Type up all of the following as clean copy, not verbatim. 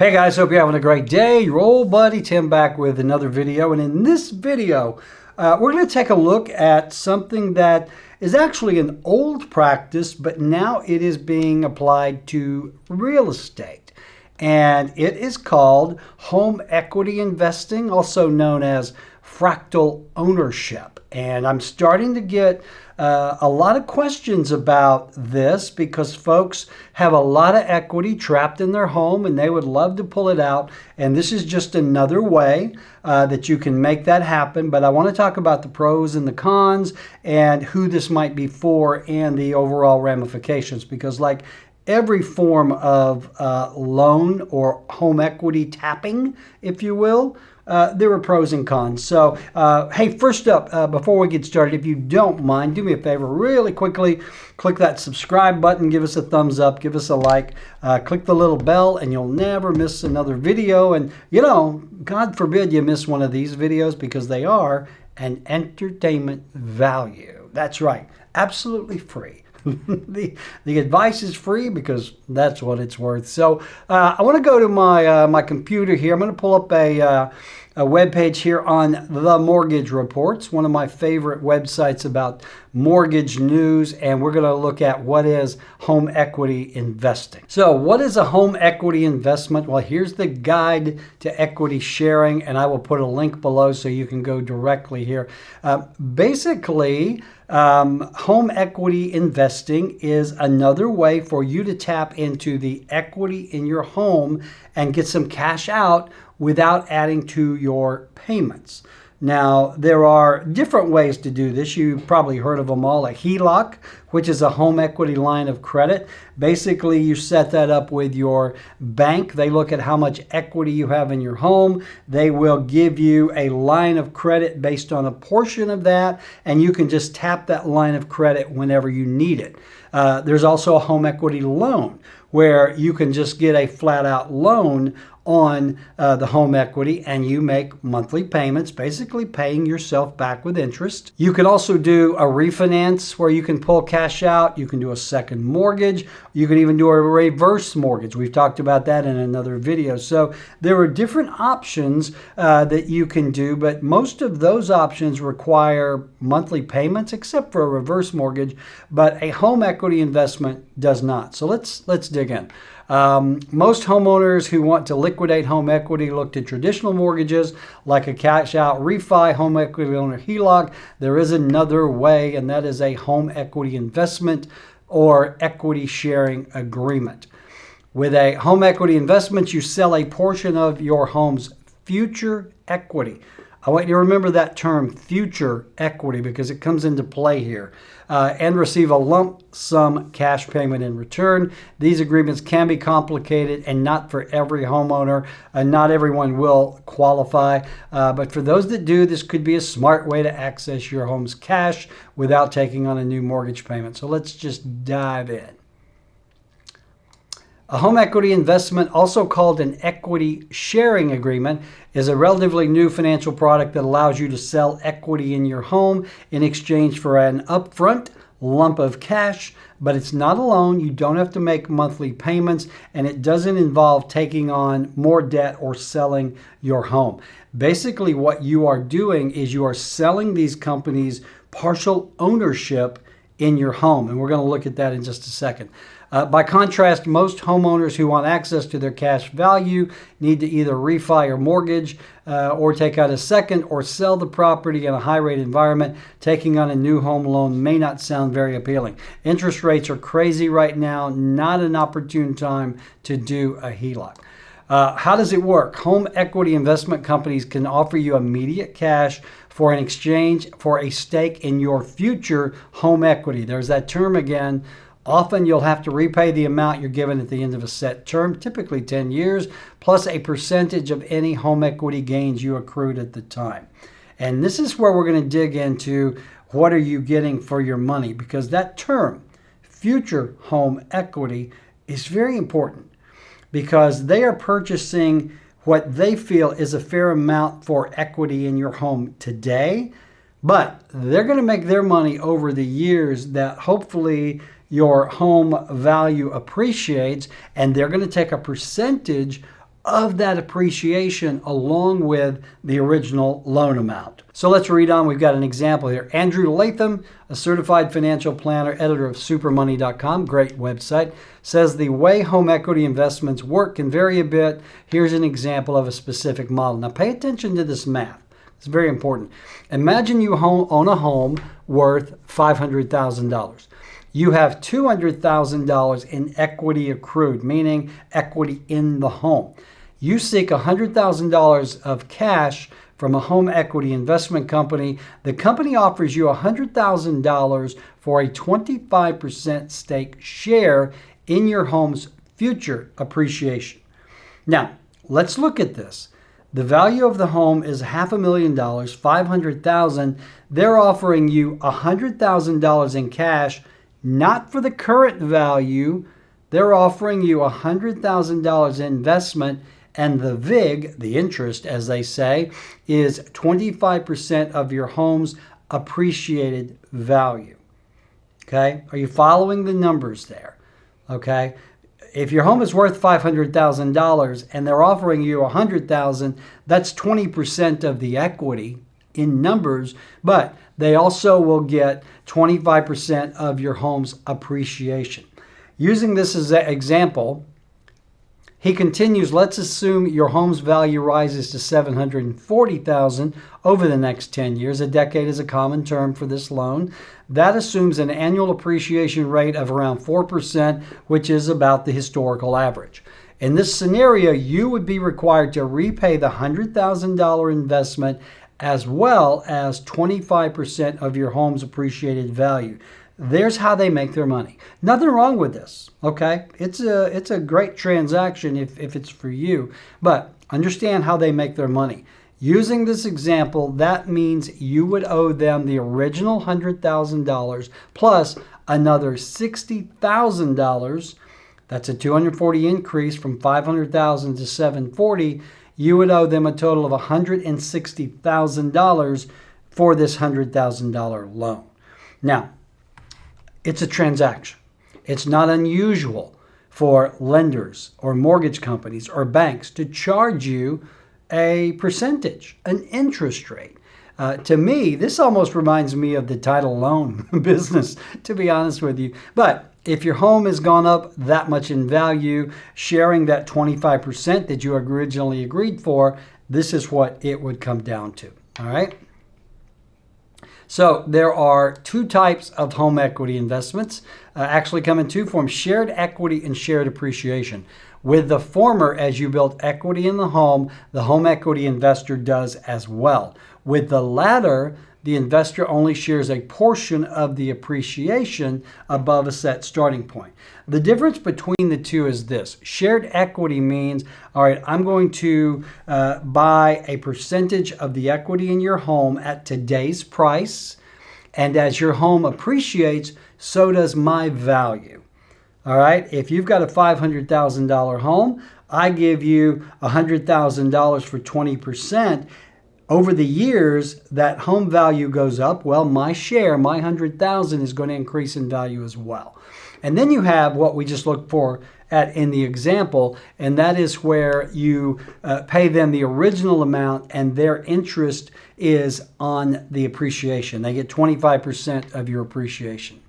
Hey guys, hope you're having a great day. Your old buddy Tim back with another video. And in this video, we're going to take a look at something that is actually an old practice, but now it is being applied to real estate. And it is called home equity investing, also known as fractional ownership. And I'm starting to get a lot of questions about this because folks have a lot of equity trapped in their home and they would love to pull it out. And this is just another way that you can make that happen. But I want to talk about the pros and the cons and who this might be for and the overall ramifications, because like every form of loan or home equity tapping, if you will, there are pros and cons. So, hey, first up, before we get started, if you don't mind, do me a favor really quickly. Click that subscribe button, give us a thumbs up, give us a like, click the little bell, and you'll never miss another video. And, you know, God forbid you miss one of these videos because they are an entertainment value. That's right, absolutely free. The advice is free because that's what it's worth. So I want to go to my computer here. I'm going to pull up a web page here on The Mortgage Reports, one of my favorite websites about mortgage news, and we're going to look at what is home equity investing. So what is a home equity investment? Well, here's the guide to equity sharing, and I will put a link below so you can go directly here. Basically, home equity investing is another way for you to tap into the equity in your home and get some cash out without adding to your payments. Now, there are different ways to do this. You've probably heard of them all. A HELOC, which is a home equity line of credit. Basically, you set that up with your bank. They look at how much equity you have in your home. They will give you a line of credit based on a portion of that, and you can just tap that line of credit whenever you need it. There's also a home equity loan, where you can just get a flat-out loan on the home equity and you make monthly payments, basically paying yourself back with interest. You can also do a refinance where you can pull cash out. You can do a second mortgage. You can even do a reverse mortgage. We've talked about that in another video. So there are different options that you can do, but most of those options require monthly payments except for a reverse mortgage, but a home equity investment does not. So let's dig in. Most homeowners who want to liquidate home equity look to traditional mortgages like a cash out refi, home equity loan, or HELOC. There is another way, and that is a home equity investment or equity sharing agreement. With a home equity investment, you sell a portion of your home's future equity. I want you to remember that term, future equity, because it comes into play here, and receive a lump sum cash payment in return. These agreements can be complicated and not for every homeowner, and not everyone will qualify. But for those that do, this could be a smart way to access your home's cash without taking on a new mortgage payment. So let's just dive in. A home equity investment, also called an equity sharing agreement, is a relatively new financial product that allows you to sell equity in your home in exchange for an upfront lump of cash, but it's not a loan. You don't have to make monthly payments, and it doesn't involve taking on more debt or selling your home. Basically, what you are doing is you are selling these companies partial ownership in your home, and we're going to look at that in just a second. By contrast, most homeowners who want access to their cash value need to either refi or mortgage or take out a second or sell the property in a high-rate environment. Taking on a new home loan may not sound very appealing. Interest rates are crazy right now, not an opportune time to do a HELOC. How does it work? Home equity investment companies can offer you immediate cash for an exchange for a stake in your future home equity. There's that term again. Often you'll have to repay the amount you're given at the end of a set term, typically 10 years, plus a percentage of any home equity gains you accrued at the time. And this is where we're going to dig into what are you getting for your money, because that term, future home equity, is very important because they are purchasing what they feel is a fair amount for equity in your home today, but they're going to make their money over the years that hopefully your home value appreciates, and they're going to take a percentage of that appreciation along with the original loan amount. So let's read on. We've got an example here. Andrew Latham, a certified financial planner, editor of supermoney.com, great website, says the way home equity investments work can vary a bit. Here's an example of a specific model. Now pay attention to this math. It's very important. Imagine you own a home worth $500,000. You have $200,000 in equity accrued, meaning equity in the home. You seek $100,000 of cash from a home equity investment company. The company offers you $100,000 for a 25% stake share in your home's future appreciation. Now, let's look at this. The value of the home is $500,000, $500,000. They're offering you $100,000 in cash, not for the current value. They're offering you $100,000 investment, and the VIG, the interest, as they say, is 25% of your home's appreciated value. Okay? Are you following the numbers there? Okay? If your home is worth $500,000 and they're offering you $100,000, that's 20% of the equity in numbers, but they also will get 25% of your home's appreciation. Using this as an example, he continues, let's assume your home's value rises to $740,000 over the next 10 years. A decade is a common term for this loan. That assumes an annual appreciation rate of around 4%, which is about the historical average. In this scenario, you would be required to repay the $100,000 investment as well as 25% of your home's appreciated value. There's how they make their money. Nothing wrong with this, okay? It's a great transaction if it's for you, but understand how they make their money. Using this example, that means you would owe them the original $100,000 plus another $60,000. That's a $240 increase from $500,000 to $740. You would owe them a total of $160,000 for this $100,000 loan. Now, it's a transaction. It's not unusual for lenders or mortgage companies or banks to charge you a percentage, an interest rate. To me, this almost reminds me of the title loan business, to be honest with you. But if your home has gone up that much in value, sharing that 25% that you originally agreed for, this is what it would come down to. All right? So there are two types of home equity investments, actually come in two forms, shared equity and shared appreciation. With the former, as you build equity in the home equity investor does as well. With the latter, the investor only shares a portion of the appreciation above a set starting point. The difference between the two is this. Shared equity means, all right, I'm going to buy a percentage of the equity in your home at today's price, and as your home appreciates, so does my value. All right, if you've got a $500,000 home, I give you $100,000 for 20%. Over the years, that home value goes up. Well, my share, my $100,000 is going to increase in value as well. And then you have what we just looked for at in the example, and that is where you pay them the original amount and their interest is on the appreciation. They get 25% of your appreciation.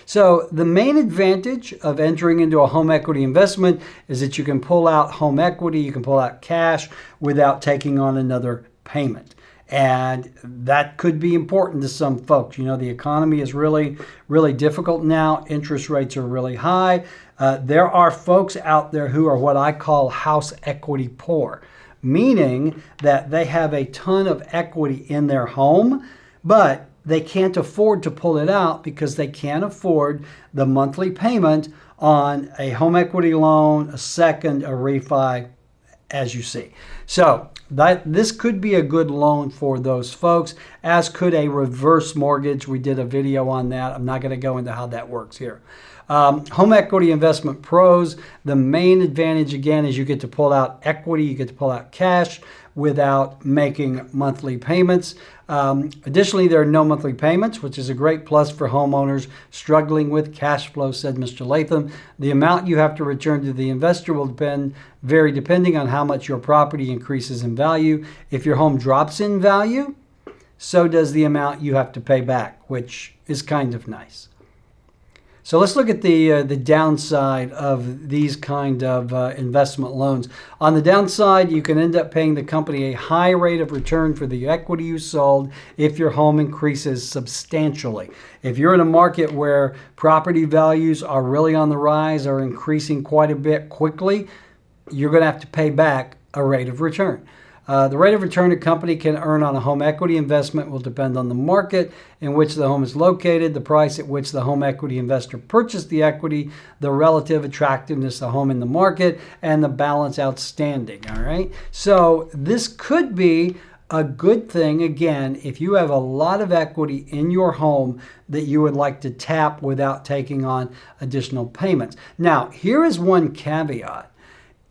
So the main advantage of entering into a home equity investment is that you can pull out home equity, you can pull out cash without taking on another payment. And that could be important to some folks. You know, the economy is really, really difficult now. Interest rates are really high. There are folks out there who are what I call house equity poor, meaning that they have a ton of equity in their home, but they can't afford to pull it out because they can't afford the monthly payment on a home equity loan, a second, a refi, as you see. So this could be a good loan for those folks, as could a reverse mortgage. We did a video on that. I'm not going to go into how that works here. Home equity investment pros, the main advantage again is you get to pull out equity, you get to pull out cash without making monthly payments. Additionally, there are no monthly payments, which is a great plus for homeowners struggling with cash flow, said Mr. Latham. The amount you have to return to the investor will vary depending on how much your property increases in value. If your home drops in value, so does the amount you have to pay back, which is kind of nice. So let's look at the downside of these kind of investment loans. On the downside, you can end up paying the company a high rate of return for the equity you sold if your home increases substantially. If you're in a market where property values are really on the rise or increasing quite a bit quickly, you're going to have to pay back a rate of return. The rate of return a company can earn on a home equity investment will depend on the market in which the home is located, the price at which the home equity investor purchased the equity, the relative attractiveness of the home in the market, and the balance outstanding. All right. So this could be a good thing, again, if you have a lot of equity in your home that you would like to tap without taking on additional payments. Now, here is one caveat.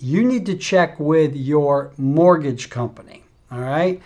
You need to check with your mortgage company, all right?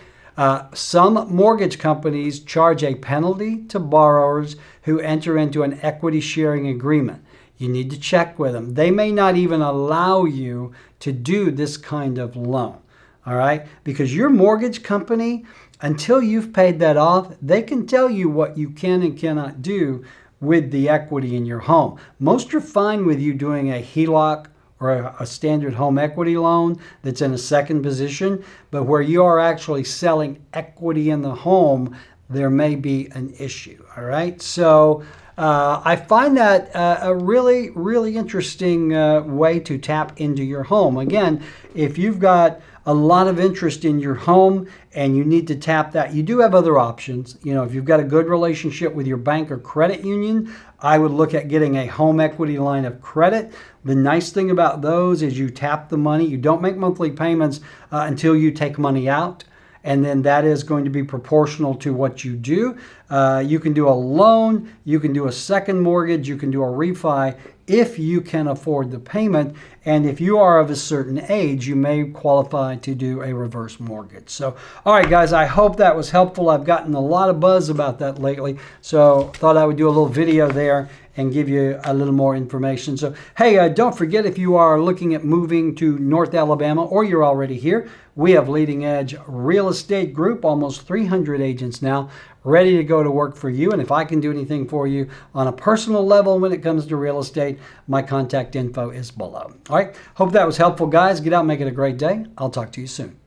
Some mortgage companies charge a penalty to borrowers who enter into an equity sharing agreement. You need to check with them. They may not even allow you to do this kind of loan, all right? Because your mortgage company, until you've paid that off, they can tell you what you can and cannot do with the equity in your home. Most are fine with you doing a HELOC or a standard home equity loan that's in a second position, but where you are actually selling equity in the home, there may be an issue, all right? So I find that a really, really interesting way to tap into your home. Again, if you've got a lot of interest in your home and you need to tap that, you do have other options. You know, if you've got a good relationship with your bank or credit union, I would look at getting a home equity line of credit. The nice thing about those is you tap the money. You don't make monthly payments until you take money out. And then that is going to be proportional to what you do. You can do a loan, you can do a second mortgage, you can do a refi if you can afford the payment. And if you are of a certain age, you may qualify to do a reverse mortgage. So, all right, guys, I hope that was helpful. I've gotten a lot of buzz about that lately. So thought I would do a little video there and give you a little more information. So, hey, don't forget, if you are looking at moving to North Alabama or you're already here, we have Leading Edge Real Estate Group, almost 300 agents now, ready to go to work for you. And if I can do anything for you on a personal level when it comes to real estate, my contact info is below. All right, hope that was helpful, guys. Get out and make it a great day. I'll talk to you soon.